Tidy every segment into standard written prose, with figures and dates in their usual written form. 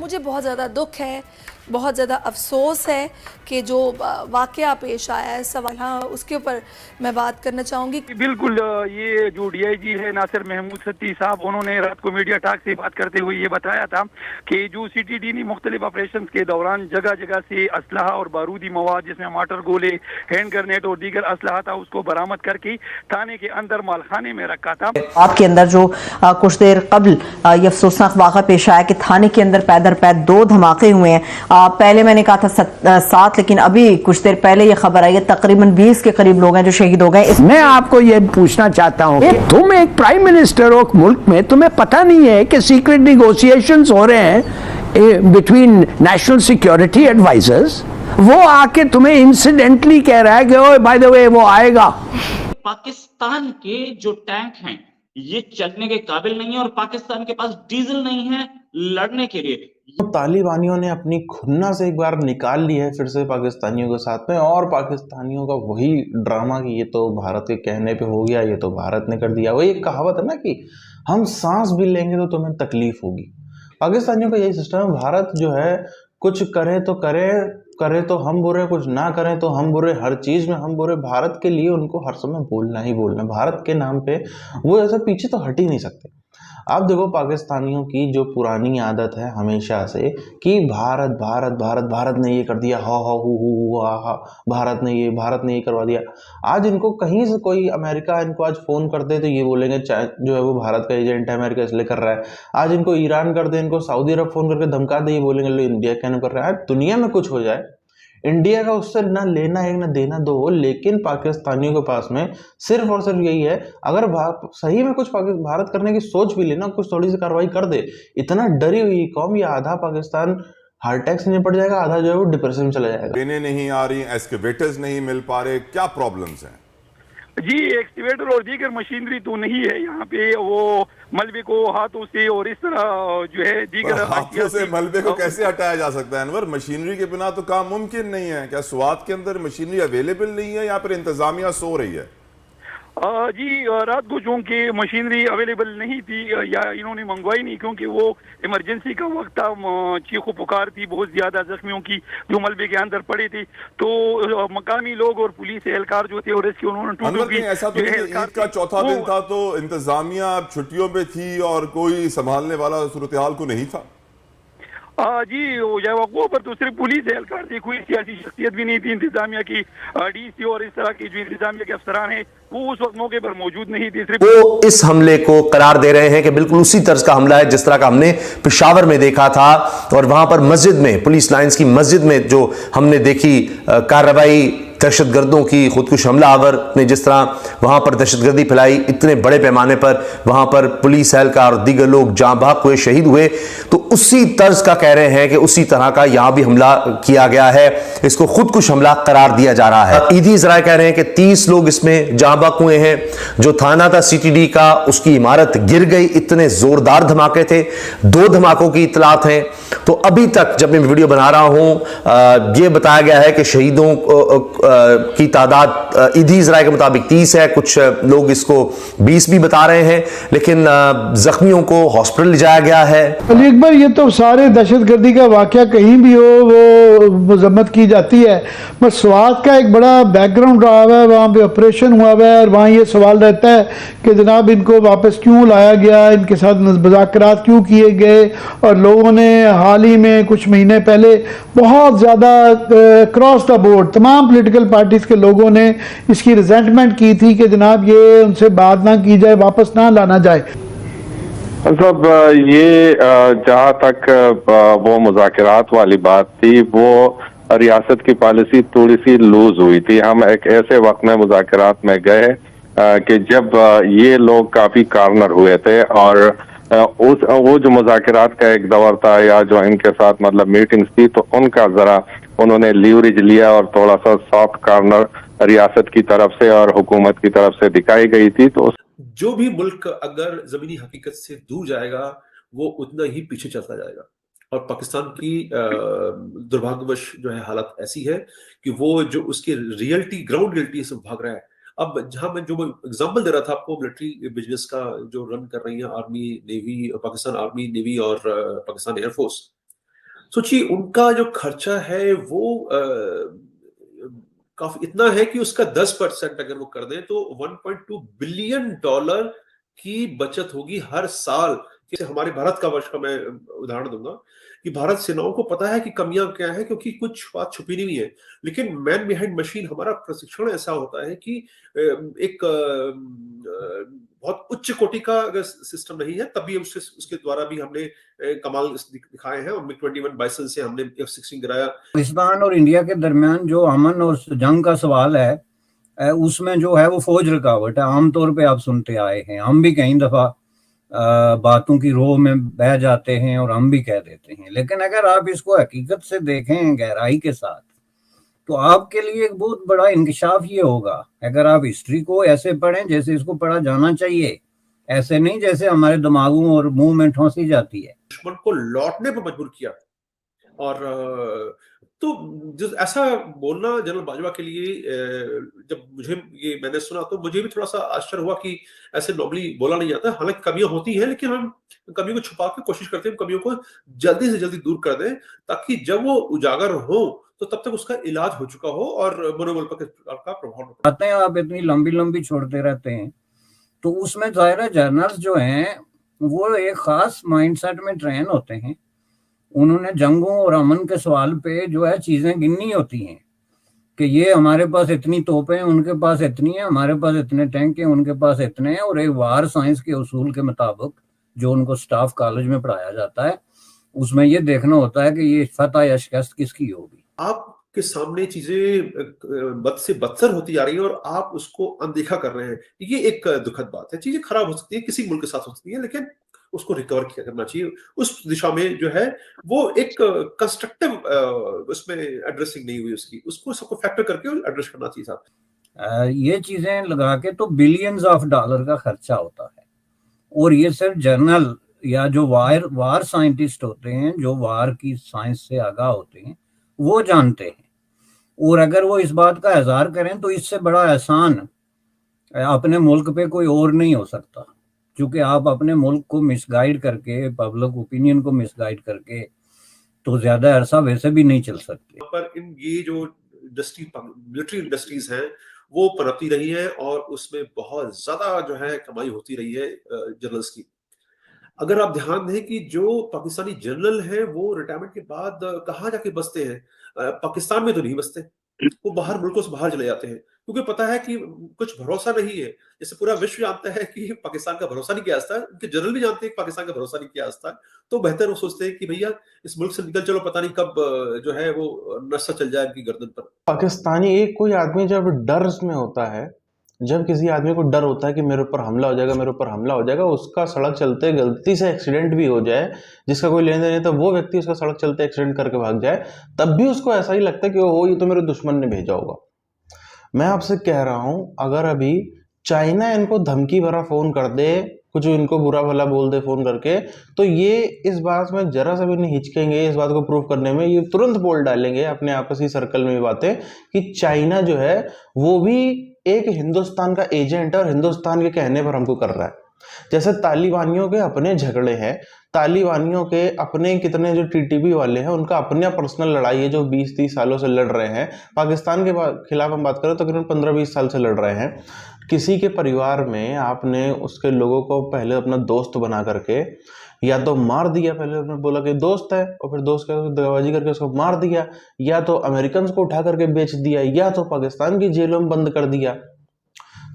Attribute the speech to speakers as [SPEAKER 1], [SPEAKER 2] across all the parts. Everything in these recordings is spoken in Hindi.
[SPEAKER 1] मुझे बहुत ज़्यादा दुख है, बहुत ज़्यादा अफसोस है कि जो वाक़या पेश आया है सवाल, हाँ उसके ऊपर मैं बात करना चाहूँगी।
[SPEAKER 2] बिल्कुल, ये जो डीआईजी है नासिर महमूद सत्ती साहब, उन्होंने रात को मीडिया टॉक से बात करते हुए ये बताया था कि जो सीटीडी ने मुख्तलिफ ऑपरेशन के दौरान जगह जगह से असलहा और बारूदी मवाद जिसमें माटर गोले, हैंड ग्रेनेड और दीगर असलहा था उसको बरामद करके थाने के अंदर मालखाने में रखा था।
[SPEAKER 3] आपके अंदर जो कुछ देर कबल ये अफसोसनाक वाक़ा पेश आया कि थाने के अंदर पैदर पैद 2 धमाके हुए हैं। पहले मैंने कहा था 7, लेकिन अभी कुछ देर पहले ये खबर आई है तकरीबन 20 के करीब लोग हैं जो शहीद हो गए।
[SPEAKER 4] मैं आपको ये पूछना चाहता हूँ कि तुम एक प्राइम मिनिस्टर हो मुल्क में, तुम्हें पता नहीं है कि सीक्रेट निगोशिएशंस हो रहे हैं बिटवीन नेशनल सिक्योरिटी एडवाइजर्स? वो आके तुम्हें इंसिडेंटली कह रहा है कि ओए बाय द वे वो आएगा।
[SPEAKER 5] पाकिस्तान के जो टैंक हैं ये चलने के काबिल नहीं है और पाकिस्तान के पास डीजल नहीं है लड़ने के लिए।
[SPEAKER 6] तो तालिबानियों ने अपनी खुन्ना से एक बार निकाल ली है फिर से पाकिस्तानियों के साथ में, और पाकिस्तानियों का वही ड्रामा कि ये तो भारत के कहने पे हो गया, ये तो भारत ने कर दिया। वही एक कहावत है ना कि हम सांस भी लेंगे तो तुम्हें तकलीफ होगी। पाकिस्तानियों का यही सिस्टम है। भारत जो है कुछ करे तो करे तो हम बुरे, कुछ ना करें तो हम बुरे, हर चीज में हम बुरे। भारत के लिए उनको हर समय बोलना ही बोलना, भारत के नाम पे वो ऐसा पीछे तो हट ही नहीं सकते। आप देखो पाकिस्तानियों की जो पुरानी आदत है हमेशा से कि भारत भारत भारत भारत ने ये कर दिया, हा हु हा, भारत ने ये करवा दिया। आज इनको कहीं से कोई अमेरिका इनको आज फोन कर दे तो ये बोलेंगे जो है वो भारत का एजेंट है, अमेरिका इसलिए कर रहा है। आज इनको ईरान कर दे, इनको सऊदी अरब फोन करके धमका दे, ये बोलेंगे लो इंडिया कहने कर रहा है। दुनिया में कुछ हो जाए, इंडिया का उससे ना लेना है ना देना दो, लेकिन पाकिस्तानियों के पास में सिर्फ और सिर्फ यही है, अगर सही में कुछ भारत करने की सोच भी लेना, कुछ थोड़ी सी कार्रवाई कर दे, इतना डरी हुई कौम, ये आधा पाकिस्तान हार्ट अटैक से निपट जाएगा, आधा जो है वो डिप्रेशन में चला जाएगा।
[SPEAKER 7] ट्रेनें नहीं आ रही, एक्सकेवेटर्स नहीं मिल पा रहे, क्या प्रॉब्लम्स हैं?
[SPEAKER 2] जी, एक्सकेवेटर और दीगर मशीनरी तो नहीं है यहाँ पे, वो मलबे को हाथों से और इस तरह जो है दीगर
[SPEAKER 7] हाथों से मलबे को कैसे हटाया जा सकता है अनवर? मशीनरी के बिना तो काम मुमकिन नहीं है। क्या स्वात के अंदर मशीनरी अवेलेबल नहीं है या फिर इंतजामिया सो रही है?
[SPEAKER 2] जी, रात को चूंकि मशीनरी अवेलेबल नहीं थी या इन्होंने मंगवाई नहीं, क्योंकि वो इमरजेंसी का वक्त था, चीखो पुकार थी बहुत ज्यादा जख्मियों की जो मलबे के अंदर पड़े थे, तो मकामी लोग और पुलिस एहलकार जो थे और रेस्क्यू उन्होंने
[SPEAKER 7] ऐसा तो नहीं, ईद का चौथा दिन था तो इंतजामिया छुट्टियों पे थी और कोई संभालने वाला सूरत हाल को नहीं था।
[SPEAKER 2] जी, वो पर तो सिर्फ पुलिस एहलकार थी, कोई सियासी शख्सियत भी नहीं थी इंतजामिया की। डीसी और इस तरह की जो इंतजामिया के अफसरान हैं वो उस वक्त मौके पर मौजूद नहीं थे। सिर्फ
[SPEAKER 8] वो इस हमले को करार दे रहे हैं कि बिल्कुल उसी तर्ज का हमला है जिस तरह का हमने पेशावर में देखा था, और वहां पर मस्जिद में, पुलिस लाइंस की मस्जिद में जो हमने देखी कार्रवाई दहशतगर्दों की, खुदकुश हमलावर ने जिस तरह वहां पर दहशतगर्दी फैलाई इतने बड़े पैमाने पर, वहां पर पुलिस एहलकार और दीगर लोग जाँ बहक हुए, शहीद हुए, तो उसी तर्ज का कह रहे हैं कि उसी तरह का यहां भी हमला किया गया है, इसको खुदकुश हमला करार दिया जा रहा है। ईदी जराए कह रहे हैं कि 30 लोग इसमें जाँ बहक हुए हैं। जो थाना था सीटीडी का, उसकी इमारत गिर गई, इतने जोरदार धमाके थे, 2 धमाकों की इतलात हैं। तो अभी तक जब मैं वीडियो बना रहा हूं यह बताया गया है कि शहीदों की तादाद ईदी जराए के मुताबिक 30 है, कुछ लोग इसको 20 भी बता रहे हैं, लेकिन जख्मियों को हॉस्पिटल ले जाया गया है।
[SPEAKER 9] एक बार ये तो सारे दहशतगर्दी का वाकया कहीं भी हो वो मजम्मत की जाती है, बस स्वात का एक बड़ा बैकग्राउंड रहा हुआ है, वहाँ पे ऑपरेशन हुआ हुआ है और वहाँ ये सवाल रहता है कि जनाब इनको वापस क्यों लाया गया, इनके साथ मुज़ाकरात क्यों किए गए। और लोगों ने हाल ही में कुछ महीने पहले बहुत ज़्यादा क्रॉस द बोर्ड तमाम पोलिटिकल पार्टीज के लोगों ने इसकी रिजेंटमेंट की थी कि जनाब ये उनसे बात ना की जाए, वापस ना लाना जाए।
[SPEAKER 10] सब ये जहाँ तक वो मुज़ाकरात वाली बात थी, वो रियासत की पॉलिसी थोड़ी सी लूज हुई थी। हम एक ऐसे वक्त में मुज़ाकरात में गए कि जब ये लोग काफी कार्नर हुए थे और वो जो मुज़ाकरात का एक दौर था या जो इनके साथ मतलब मीटिंग्स थी, तो उनका जरा उन्होंने लीवरेज लिया और थोड़ा सा सॉफ्ट कार्नर रियासत की तरफ से और हुकूमत की तरफ से दिखाई गई थी। तो
[SPEAKER 11] जो भी मुल्क अगर जमीनी हकीकत से दूर जाएगा वो उतना ही पीछे चलता जाएगा, और पाकिस्तान की दुर्भाग्यवश जो है हालत ऐसी है कि वो जो उसकी रियलिटी, ग्राउंड रियलिटी से भाग रहा है। अब जहां मैं जो एग्जांपल दे रहा था आपको मिलिट्री बिजनेस का जो रन कर रही है army navy, Pakistan army navy और पाकिस्तान एयरफोर्स, सोचिए उनका जो खर्चा है वो काफी इतना है कि उसका 10% अगर वो कर दें तो $1.2 बिलियन की बचत होगी हर साल। जैसे हमारे भारत का वर्ष का मैं उदाहरण दूंगा कि भारत सेनाओं को पता है कि कमियां क्या है, क्योंकि कुछ बात छुपी नहीं है, लेकिन मैन बिहाइंड मशीन हमारा प्रशिक्षण ऐसा होता है कि एक बहुत उच्च कोटि का अगर सिस्टम नहीं है तब भी उसके द्वारा भी हमने कमाल दिखाए हैं। और MiG-21 बाइसन से हमने F-16 गिराया।
[SPEAKER 12] पाकिस्तान और इंडिया के दरमियान जो अमन और जंग का सवाल है उसमें जो है वो फौज रुकावट है। आमतौर पे आप सुनते आए हैं, हम भी कई दफा बातों की रोह में बह जाते हैं और हम भी कह देते हैं, लेकिन अगर आप इसको हकीकत से देखें गहराई के साथ तो आपके लिए एक बहुत बड़ा इंकशाफ ये होगा अगर आप हिस्ट्री को ऐसे पढ़ें जैसे इसको पढ़ा जाना चाहिए, ऐसे नहीं जैसे हमारे दिमागों और मुंह में ठोंसी जाती है।
[SPEAKER 11] दुश्मन को लौटने पर मजबूर किया। और तो जो ऐसा बोलना जनरल बाजवा के लिए जब मुझे ये मैंने सुना तो मुझे भी थोड़ा सा आश्चर्य हुआ कि ऐसे नॉर्मली बोला नहीं जाता। हालांकि कमियां होती हैं, लेकिन हम कमियों को छुपा के कोशिश करते हैं कमियों को जल्दी से जल्दी दूर कर दें, ताकि जब वो उजागर हो तो तब तक उसका इलाज हो चुका हो और मनोबल पर किस प्रकार का प्रभाव
[SPEAKER 12] आते हैं। आप इतनी लंबी लंबी छोड़ते रहते हैं तो उसमें ज़ाहिर है जर्नल्स जो हैं वो एक खास माइंडसेट में ट्रेन होते हैं। उन्होंने जंगों और अमन के सवाल पे जो है चीजें गिननी होती हैं कि ये हमारे पास इतनी तोपें हैं, उनके पास इतनी है, हमारे पास इतने टैंक हैं, उनके पास इतने हैं। और एक वार साइंस के उसूल के मुताबिक जो उनको स्टाफ कॉलेज में पढ़ाया जाता है उसमें ये देखना होता है कि ये फतह या शिकस्त किसकी होगी।
[SPEAKER 11] आपके सामने चीजें बद से बदतर होती जा रही हैं और आप उसको अनदेखा कर रहे हैं, ये एक दुखद बात है। चीजें खराब हो सकती है, किसी मुल्क के साथ हो सकती है, लेकिन उसको रिकवर किया करना चाहिए। उस दिशा में जो है वो एक कंस्ट्रक्टिव उसमें एड्रेसिंग नहीं हुई उसकी, उसको सबको फैक्टर करके एड्रेस करना चाहिए साहब।
[SPEAKER 12] ये चीजें लगा के तो बिलियंस ऑफ डॉलर का खर्चा होता है। और ये सिर्फ जर्नल या जो वार साइंटिस्ट होते हैं, जो वार की साइंस से आगाह होते हैं, वो जानते हैं। और अगर वो इस बात का इज़हार करें तो इससे बड़ा एहसान अपने मुल्क पे कोई और नहीं हो सकता, क्योंकि आप अपने मुल्क को मिसगाइड करके, पब्लिक ओपिनियन को मिसगाइड करके तो ज्यादा अरसा वैसे भी नहीं चल सकते।
[SPEAKER 11] पर ये जो मिलिट्री इंडस्ट्रीज हैं वो पनपती रही है और उसमें बहुत ज्यादा जो है कमाई होती रही है जनरल्स की। अगर आप ध्यान दें कि जो पाकिस्तानी जनरल हैं वो रिटायरमेंट के बाद कहाँ जाके बसते हैं, पाकिस्तान में तो नहीं बसते, वो बाहर मुल्कों से बाहर चले जाते हैं, क्योंकि पता है कि कुछ भरोसा नहीं है। जैसे पूरा विश्व जानता है कि पाकिस्तान का भरोसा नहीं किया जाता है, उनके जनरल भी जानते हैं कि पाकिस्तान का भरोसा नहीं किया जाता है, तो बेहतर वो सोचते हैं कि भैया इस मुल्क से निकल चलो, पता नहीं कब जो है वो नशा चल जाए उनकी गर्दन पर।
[SPEAKER 6] पाकिस्तानी एक कोई आदमी जब डर में होता है, जब किसी आदमी को डर होता है कि मेरे ऊपर हमला हो जाएगा, मेरे ऊपर हमला हो जाएगा, उसका सड़क चलते गलती से एक्सीडेंट भी हो जाए, जिसका कोई लेन देन नहीं, तो वो व्यक्ति उसका सड़क चलते एक्सीडेंट करके भाग जाए, तब भी उसको ऐसा ही लगता है कि ओहो ये तो मेरे दुश्मन ने भेजा होगा। मैं आपसे कह रहा हूं, अगर अभी चाइना इनको धमकी भरा फोन कर दे, कुछ इनको बुरा भला बोल दे फोन करके, तो ये इस बात में जरा सा भी नहीं हिचकेंगे इस बात को प्रूव करने में। ये तुरंत बोल डालेंगे अपने आपसी सर्कल में बातें कि चाइना जो है वो भी एक हिंदुस्तान का एजेंट है और हिंदुस्तान के कहने पर हमको कर रहा है। जैसे तालिबानियों के अपने झगड़े हैं, तालिबानियों के अपने कितने जो टीटीपी वाले हैं उनका अपना पर्सनल लड़ाई है जो 20-30 सालों से लड़ रहे हैं। पाकिस्तान के खिलाफ हम बात करें तो तकरीबन 15-20 साल से लड़ रहे हैं। किसी के परिवार में आपने उसके लोगों को पहले अपना दोस्त बना करके या तो मार दिया, पहले आपने बोला कि दोस्त है और फिर दोस्त का दगाबाजी करके उसको मार दिया, या तो अमेरिकन को उठा करके बेच दिया, या तो पाकिस्तान की जेलों में बंद कर दिया,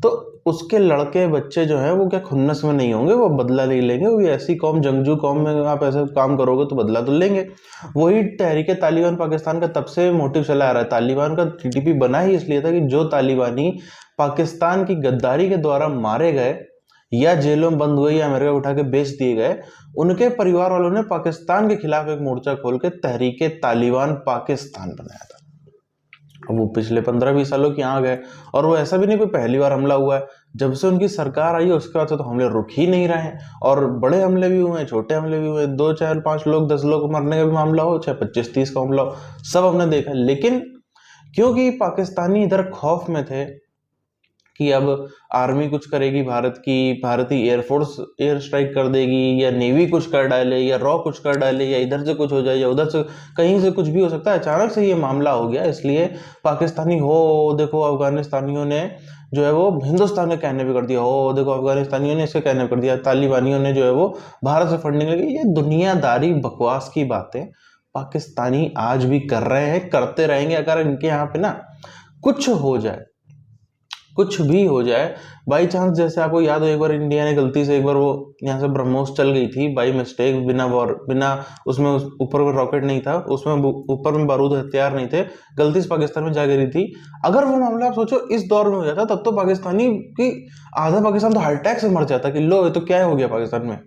[SPEAKER 6] तो उसके लड़के बच्चे जो हैं वो क्या खुन्नस में नहीं होंगे, वो बदला नहीं लेंगे। वो ऐसी कौम, जंगजू कौम में आप ऐसे काम करोगे तो बदला तो लेंगे। वही तहरीक तालिबान पाकिस्तान का तब से मोटिव चला आ रहा है। तालिबान का टीटीपी बना ही इसलिए था कि जो तालिबानी पाकिस्तान की गद्दारी के द्वारा मारे गए या जेलों में बंद हुए या अमेरिका उठा के बेच दिए गए, उनके परिवार वालों ने पाकिस्तान के खिलाफ एक मोर्चा खोल के तहरीक तालिबान पाकिस्तान बनाया था। अब वो पिछले 15-20 सालों की आ गए और वो ऐसा भी नहीं कोई पहली बार हमला हुआ है। जब से उनकी सरकार आई है उसके बाद से तो हमले रुक ही नहीं रहे हैं, और बड़े हमले भी हुए हैं, छोटे हमले भी हुए, 2, 4, 5 लोग 10 लोग मरने का भी मामला हो, चाहे 25-30 का हमला हो, सब हमने देखा। लेकिन क्योंकि पाकिस्तानी इधर खौफ में थे, कि अब आर्मी कुछ करेगी भारत की, भारतीय एयरफोर्स एयर स्ट्राइक कर देगी, या नेवी कुछ कर डाले, या रॉ कुछ कर डाले, या इधर से कुछ हो जाए, या उधर से कहीं से कुछ भी हो सकता है। अचानक से ये मामला हो गया, इसलिए पाकिस्तानी हो देखो अफगानिस्तानियों ने जो है वो हिंदुस्तान के कहने पे कर दिया, हो देखो अफगानिस्तानियों ने इसके कहने पे कर दिया, तालिबानियों ने जो है वो भारत से फंडिंग लगी। ये दुनियादारी बकवास की बातें पाकिस्तानी आज भी कर रहे हैं, करते रहेंगे। अगर इनके यहाँ पे ना कुछ हो जाए, कुछ भी हो जाए, बाई चांस, जैसे आपको याद हो एक बार इंडिया ने गलती से एक बार वो यहाँ से ब्रह्मोस चल गई थी बाई मिस्टेक, बिना उसमें ऊपर में रॉकेट नहीं था, उसमें ऊपर में बारूद हथियार नहीं थे, गलती से पाकिस्तान में जा गिरी थी। अगर वो मामला आप सोचो इस दौर में हो जाता, तब तो पाकिस्तानी की आधा पाकिस्तान तो हार्ट अटैक से मर जाता कि लो ये तो क्या हो गया पाकिस्तान में।